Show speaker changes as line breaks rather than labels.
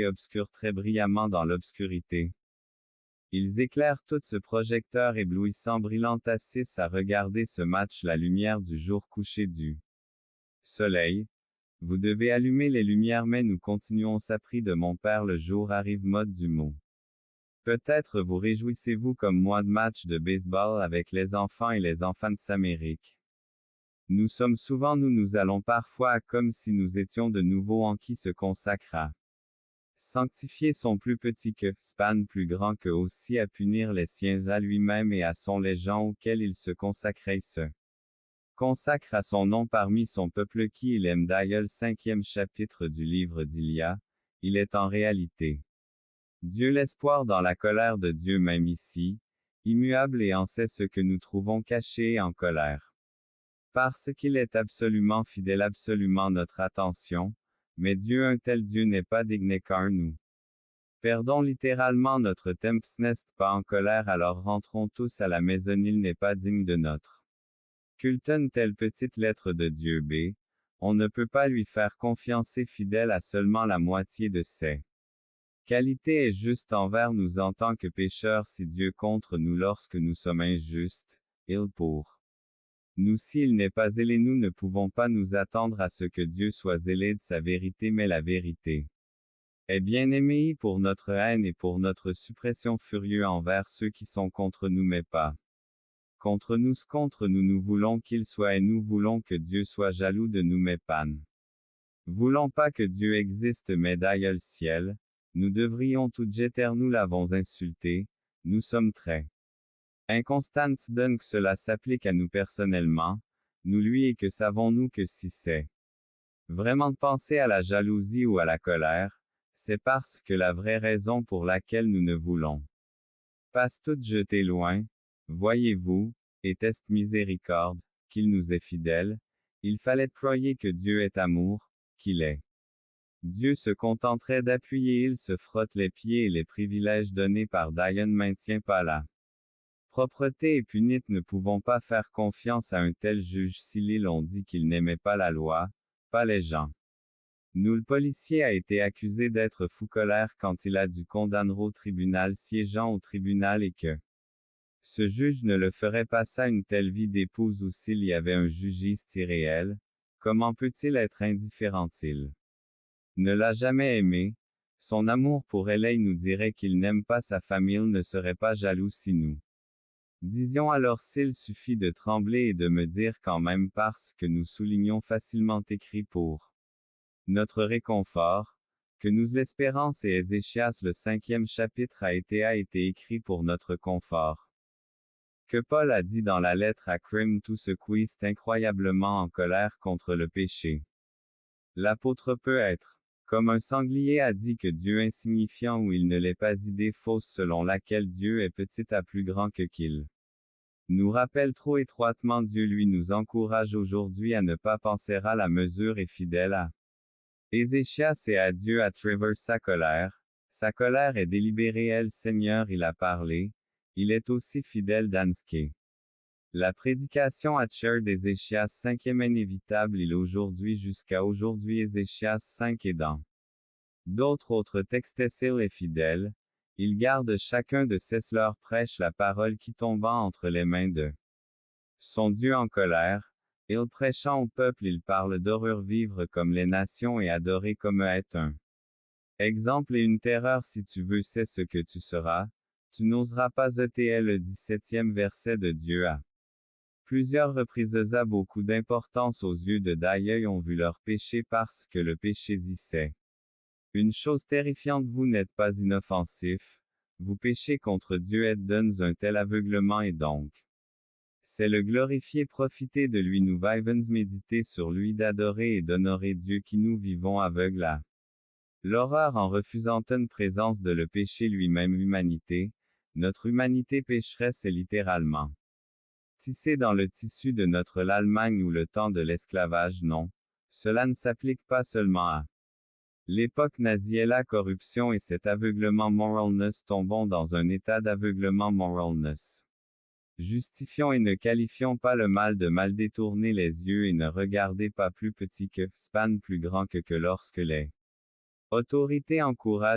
obscurs très brillamment dans l'obscurité. Ils éclairent tout ce projecteur éblouissant brillant assis à regarder ce match la lumière du jour couché du soleil. Vous devez allumer les lumières mais nous continuons s'appris de mon père le jour arrive mode du mot. Peut-être vous réjouissez-vous comme moi de matchs de baseball avec les enfants et les enfants de s'Amérique. Nous sommes souvent nous allons parfois comme si nous étions de nouveau en qui se consacre à sanctifier son plus petit que, span plus grand que aussi à punir les siens à lui-même et à son les gens auxquels il se consacrait se consacre à son nom parmi son peuple qui il aime d'ailleurs 5e chapitre du livre d'Ilia, il est en réalité Dieu l'espoir dans la colère de Dieu même ici, immuable et en sait ce que nous trouvons caché et en colère. Parce qu'il est absolument fidèle absolument notre attention, mais Dieu un tel Dieu n'est pas digne car nous perdons littéralement notre temps n'est pas en colère alors rentrons tous à la maison il n'est pas digne de notre culte une telle petite lettre de Dieu B, on ne peut pas lui faire confiance et fidèle à seulement la moitié de ses qualités est juste envers nous en tant que pécheurs si Dieu contre nous lorsque nous sommes injustes, il pour nous s'il n'est pas zélé nous ne pouvons pas nous attendre à ce que Dieu soit zélé de sa vérité mais la vérité est bien aimée pour notre haine et pour notre suppression furieux envers ceux qui sont contre nous mais pas contre nous nous voulons qu'il soit et nous voulons que Dieu soit jaloux de nous mais pas voulons pas que Dieu existe mais d'ailleurs le ciel, nous devrions tout jeter nous l'avons insulté, nous sommes très inconstants donne que cela s'applique à nous personnellement, nous lui et que savons-nous que si c'est vraiment de penser à la jalousie ou à la colère, c'est parce que la vraie raison pour laquelle nous ne voulons pas tout jeter loin, voyez-vous, est miséricorde, qu'il nous est fidèle, il fallait croire que Dieu est amour, qu'il est. Dieu se contenterait d'appuyer il se frotte les pieds et les privilèges donnés par Diane maintient pas la propreté et punite ne pouvons pas faire confiance à un tel juge si l'il on dit qu'il n'aimait pas la loi, pas les gens. Nous le policier a été accusé d'être fou colère quand il a dû condamner au tribunal siégeant au tribunal et que ce juge ne le ferait pas ça une telle vie d'épouse ou s'il y avait un jugiste irréel, comment peut-il être indifférent-il ne l'a jamais aimé, son amour pour elle nous dirait qu'il n'aime pas sa famille ne serait pas jaloux si nous disions alors s'il suffit de trembler et de me dire quand même parce que nous soulignons facilement écrit pour notre réconfort, que nous l'espérance et Ézéchias le 5e chapitre a été écrit pour notre confort. Que Paul a dit dans la lettre à Crime tout ce qui est incroyablement en colère contre le péché. L'apôtre peut être, comme un sanglier a dit que Dieu insignifiant ou il ne l'est pas idée fausse selon laquelle Dieu est petit à plus grand que qu'il nous rappelle trop étroitement Dieu lui nous encourage aujourd'hui à ne pas penser à la mesure et fidèle à Ézéchias et à Dieu à travers sa colère est délibérée elle Seigneur il a parlé, il est aussi fidèle d'Anske. La prédication à Cher d'Ézéchias 5e inévitable il aujourd'hui jusqu'à aujourd'hui Ézéchias 5 et dans d'autres autres textes il est fidèle, il garde chacun de ces leur prêche la parole qui tombant entre les mains de son Dieu en colère, il prêchant au peuple il parle d'horreur vivre comme les nations et adorer comme est un exemple et une terreur si tu veux c'est ce que tu seras, tu n'oseras pas ôter le 17e verset de Dieu à plusieurs reprises a beaucoup d'importance aux yeux de Dieu ont vu leur péché parce que le péché y c'est une chose terrifiante vous n'êtes pas inoffensif, vous péchez contre Dieu et donnes un tel aveuglement et donc c'est le glorifier profiter de lui nous vivons méditer sur lui d'adorer et d'honorer Dieu qui nous vivons aveugles à l'horreur en refusant une présence de le péché lui-même humanité, notre humanité pécheresse est littéralement tissée dans le tissu de notre l'Allemagne ou le temps de l'esclavage non, cela ne s'applique pas seulement à l'époque nazie et la corruption et cet aveuglement moralness tombons dans un état d'aveuglement moralness. Justifions et ne qualifions pas le mal de mal détourner les yeux et ne regardez pas plus petit que, span plus grand que lorsque les Autorité encourage